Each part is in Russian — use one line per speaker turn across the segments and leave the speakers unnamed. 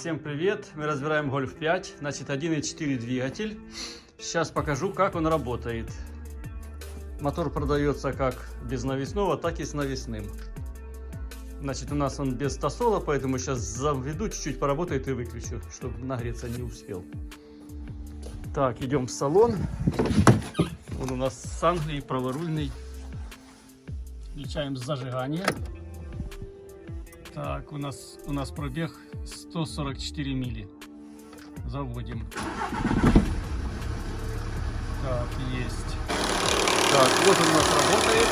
Всем привет! Мы разбираем Golf 5, значит 1.4 двигатель. Сейчас покажу, как он работает. Мотор продается как без навесного, так и с навесным. Значит, у нас он без тосола, поэтому сейчас заведу, чуть-чуть поработает и выключу, чтобы нагреться не успел. Так, идем в салон. Он у нас с Англии, праворульный. Включаем зажигание. Так, у нас пробег 144 мили. Заводим. Так, есть. Так, вот он у нас работает.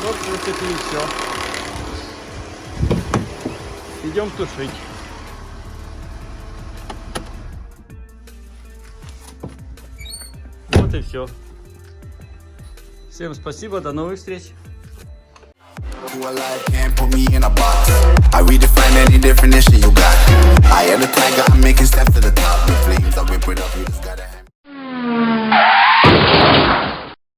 Вот, в принципе, и все. Идем тушить. Вот и все. Всем спасибо, до новых встреч. I redefine any definition you got. I am the tiger, I'm making steps to the top. The flames, I whip it up, you just gotta